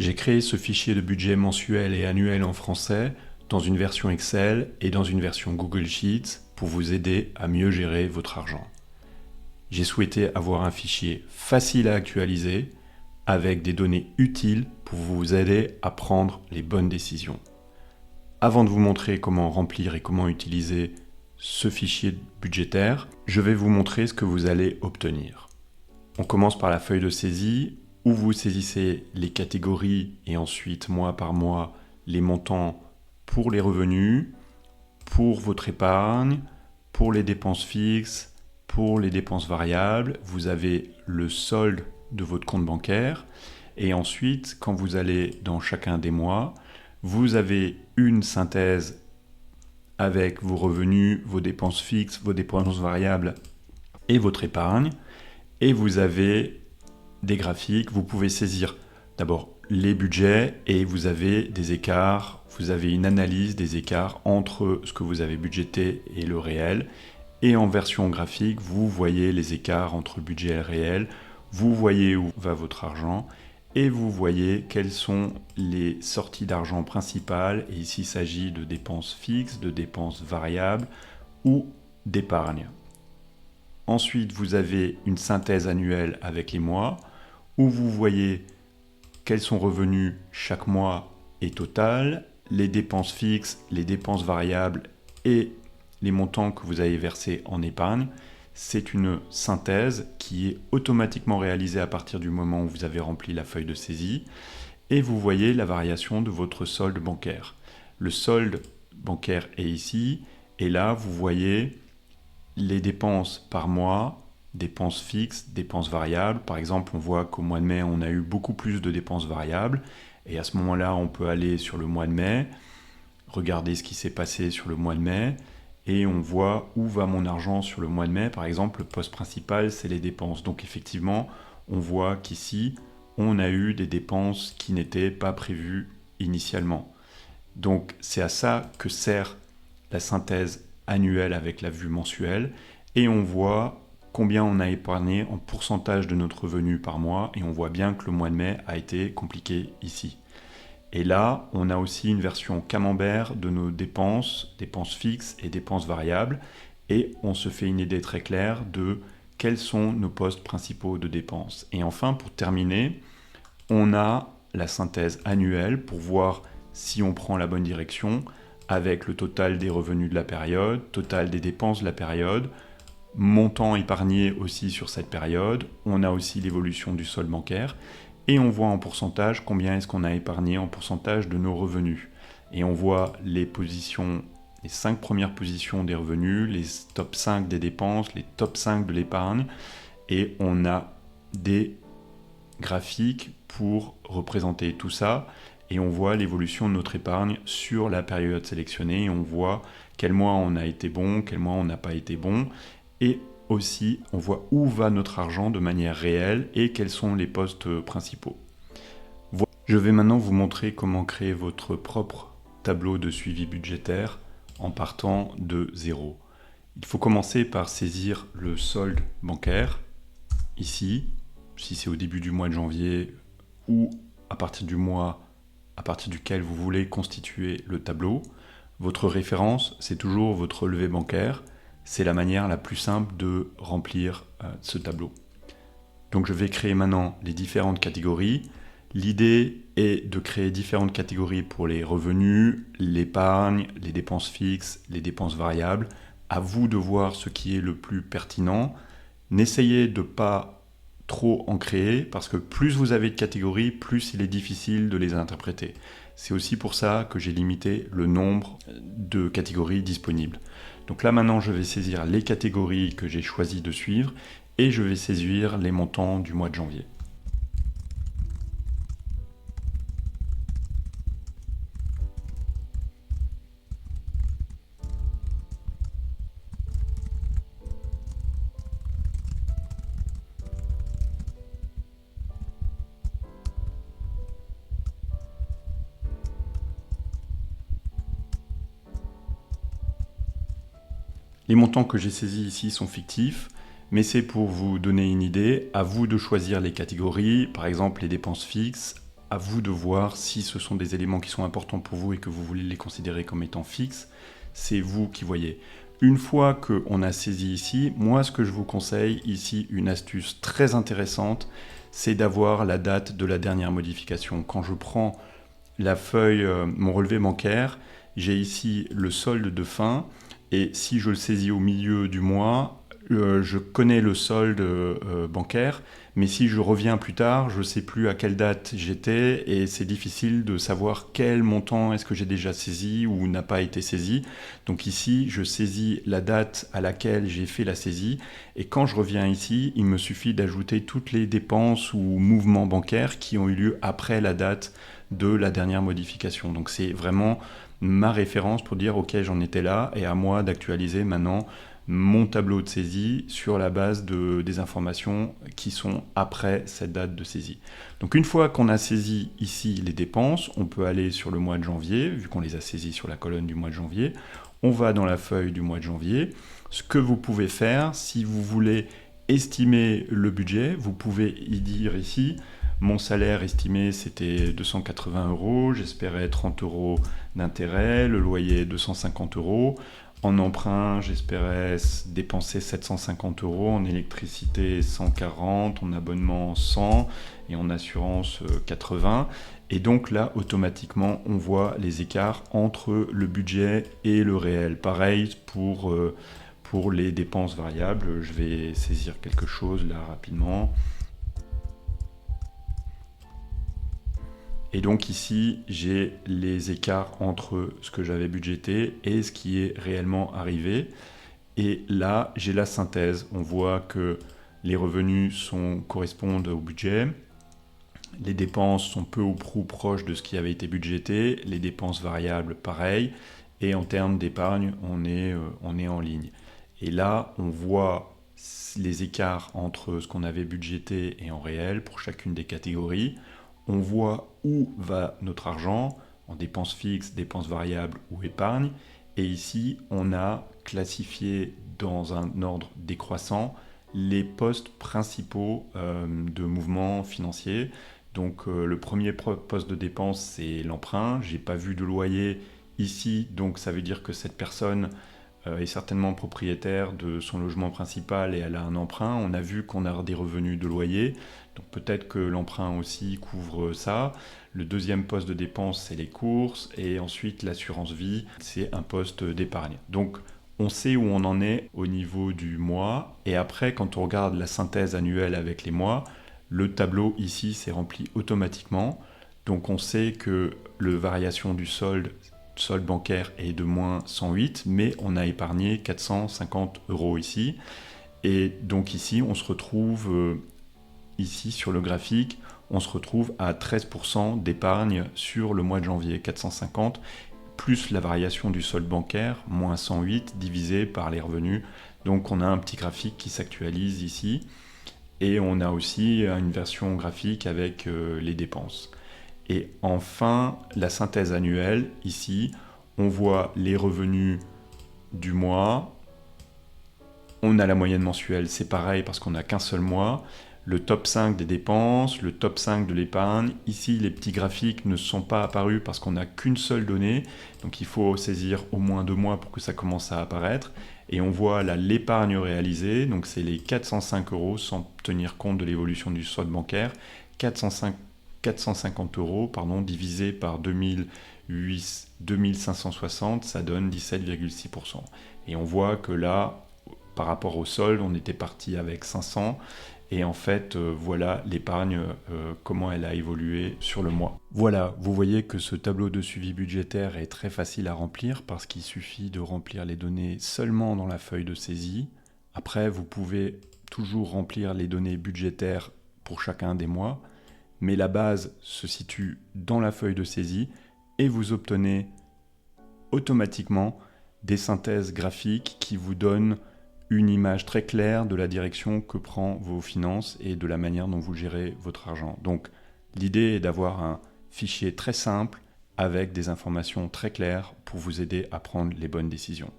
J'ai créé ce fichier de budget mensuel et annuel en français dans une version Excel et dans une version Google Sheets pour vous aider à mieux gérer votre argent. J'ai souhaité avoir un fichier facile à actualiser avec des données utiles pour vous aider à prendre les bonnes décisions. Avant de vous montrer comment remplir et comment utiliser ce fichier budgétaire, je vais vous montrer ce que vous allez obtenir. On commence par la feuille de saisie où vous saisissez les catégories et ensuite mois par mois les montants pour les revenus, pour votre épargne, pour les dépenses fixes, pour les dépenses variables. Vous avez le solde de votre compte bancaire et ensuite quand vous allez dans chacun des mois, vous avez une synthèse avec vos revenus, vos dépenses fixes, vos dépenses variables et votre épargne. Et vous avez des graphiques, vous pouvez saisir d'abord les budgets et vous avez des écarts, vous avez une analyse des écarts entre ce que vous avez budgété et le réel. Et en version graphique, vous voyez les écarts entre le budget et le réel, vous voyez où va votre argent et vous voyez quelles sont les sorties d'argent principales. Et ici, il s'agit de dépenses fixes, de dépenses variables ou d'épargne. Ensuite, vous avez une synthèse annuelle avec les mois où vous voyez quels sont revenus chaque mois et total, les dépenses fixes, les dépenses variables et les montants que vous avez versés en épargne. C'est une synthèse qui est automatiquement réalisée à partir du moment où vous avez rempli la feuille de saisie et vous voyez la variation de votre solde bancaire. Le solde bancaire est ici et là vous voyez les dépenses par mois, dépenses fixes, dépenses variables. Par exemple, on voit qu'au mois de mai, on a eu beaucoup plus de dépenses variables. Et à ce moment-là, on peut aller sur le mois de mai, regarder ce qui s'est passé sur le mois de mai, et on voit où va mon argent sur le mois de mai. Par exemple, le poste principal, c'est les dépenses. Donc effectivement, on voit qu'ici, on a eu des dépenses qui n'étaient pas prévues initialement. Donc c'est à ça que sert la synthèse annuelle avec la vue mensuelle et on voit combien on a épargné en pourcentage de notre revenu par mois et on voit bien que le mois de mai a été compliqué ici. Et là, on a aussi une version camembert de nos dépenses, dépenses fixes et dépenses variables et on se fait une idée très claire de quels sont nos postes principaux de dépenses. Et enfin, pour terminer, on a la synthèse annuelle pour voir si on prend la bonne direction avec le total des revenus de la période, total des dépenses de la période, montant épargné aussi sur cette période. On a aussi l'évolution du solde bancaire et on voit en pourcentage combien est-ce qu'on a épargné en pourcentage de nos revenus. Et on voit les positions, les 5 premières positions des revenus, les top 5 des dépenses, les top 5 de l'épargne et on a des graphiques pour représenter tout ça. Et on voit l'évolution de notre épargne sur la période sélectionnée et on voit quel mois on a été bon, quel mois on n'a pas été bon et aussi on voit où va notre argent de manière réelle et quels sont les postes principaux. Je vais maintenant vous montrer comment créer votre propre tableau de suivi budgétaire en partant de zéro. Il faut commencer par saisir le solde bancaire ici, si c'est au début du mois de janvier ou à partir du mois à partir duquel vous voulez constituer le tableau. Votre référence, c'est toujours votre relevé bancaire. C'est la manière la plus simple de remplir ce tableau. Donc je vais créer maintenant les différentes catégories. L'idée est de créer différentes catégories pour les revenus, l'épargne, les dépenses fixes, les dépenses variables. À vous de voir ce qui est le plus pertinent. N'essayez de pas trop en créer parce que plus vous avez de catégories, plus il est difficile de les interpréter. C'est aussi pour ça que j'ai limité le nombre de catégories disponibles. Donc là maintenant je vais saisir les catégories que j'ai choisi de suivre et je vais saisir les montants du mois de janvier. Les montants que j'ai saisis ici sont fictifs, mais c'est pour vous donner une idée. À vous de choisir les catégories, par exemple les dépenses fixes, à vous de voir si ce sont des éléments qui sont importants pour vous et que vous voulez les considérer comme étant fixes. C'est vous qui voyez. Une fois qu'on a saisi ici, moi ce que je vous conseille ici, une astuce très intéressante, c'est d'avoir la date de la dernière modification. Quand je prends la feuille, mon relevé bancaire, j'ai ici le solde de fin, et si je le saisis au milieu du mois, je connais le solde bancaire, mais si je reviens plus tard, je ne sais plus à quelle date j'étais, et c'est difficile de savoir quel montant est-ce que j'ai déjà saisi ou n'a pas été saisi. Donc ici, je saisis la date à laquelle j'ai fait la saisie, et quand je reviens ici, il me suffit d'ajouter toutes les dépenses ou mouvements bancaires qui ont eu lieu après la date de la dernière modification. Donc c'est vraiment ma référence pour dire ok, j'en étais là, et à moi d'actualiser maintenant mon tableau de saisie sur la base des informations qui sont après cette date de saisie. Donc une fois qu'on a saisi ici les dépenses, on peut aller sur le mois de janvier, vu qu'on les a saisies sur la colonne du mois de janvier. On va dans la feuille du mois de janvier. Ce que vous pouvez faire, si vous voulez estimer le budget, vous pouvez y dire ici, mon salaire estimé c'était 280 €, j'espérais 30 € d'intérêt, le loyer 250 €. En emprunt, j'espérais dépenser 750 €, en électricité 140, en abonnement 100 et en assurance 80. Et donc là, automatiquement, on voit les écarts entre le budget et le réel. Pareil pour les dépenses variables. Je vais saisir quelque chose là rapidement. Et donc ici, j'ai les écarts entre ce que j'avais budgété et ce qui est réellement arrivé. Et là, j'ai la synthèse. On voit que les revenus correspondent au budget. Les dépenses sont peu ou prou proches de ce qui avait été budgété. Les dépenses variables, pareil. Et en termes d'épargne, on est en ligne. Et là, on voit les écarts entre ce qu'on avait budgété et en réel pour chacune des catégories. On voit où va notre argent, en dépenses fixes, dépenses variables ou épargne. Et ici, on a classifié dans un ordre décroissant les postes principaux de mouvements financiers. Donc le premier poste de dépense, c'est l'emprunt. Je n'ai pas vu de loyer ici, donc ça veut dire que cette personne est certainement propriétaire de son logement principal et elle a un emprunt. On a vu qu'on a des revenus de loyer, donc peut-être que l'emprunt aussi couvre ça. Le deuxième poste de dépense, c'est les courses, et ensuite l'assurance vie, c'est un poste d'épargne. Donc on sait où on en est au niveau du mois, et après quand on regarde la synthèse annuelle avec les mois, le tableau ici s'est rempli automatiquement. Donc on sait que la variation du solde bancaire est de moins 108, mais on a épargné 450 € ici. Et donc ici, on se retrouve, ici sur le graphique, on se retrouve à 13% d'épargne sur le mois de janvier, 450, plus la variation du solde bancaire, moins 108, divisé par les revenus. Donc on a un petit graphique qui s'actualise ici. Et on a aussi une version graphique avec les dépenses. Et enfin, la synthèse annuelle, ici, on voit les revenus du mois. On a la moyenne mensuelle, c'est pareil parce qu'on n'a qu'un seul mois. Le top 5 des dépenses, le top 5 de l'épargne. Ici, les petits graphiques ne sont pas apparus parce qu'on n'a qu'une seule donnée. Donc il faut saisir au moins 2 mois pour que ça commence à apparaître. Et on voit là l'épargne réalisée, donc c'est les 405 € sans tenir compte de l'évolution du solde bancaire. 450 € divisé par 2560, ça donne 17,6%. Et on voit que là, par rapport au solde, on était parti avec 500. Et en fait, voilà l'épargne, comment elle a évolué sur le mois. Voilà, vous voyez que ce tableau de suivi budgétaire est très facile à remplir parce qu'il suffit de remplir les données seulement dans la feuille de saisie. Après, vous pouvez toujours remplir les données budgétaires pour chacun des mois, mais la base se situe dans la feuille de saisie et vous obtenez automatiquement des synthèses graphiques qui vous donnent une image très claire de la direction que prend vos finances et de la manière dont vous gérez votre argent. Donc l'idée est d'avoir un fichier très simple avec des informations très claires pour vous aider à prendre les bonnes décisions.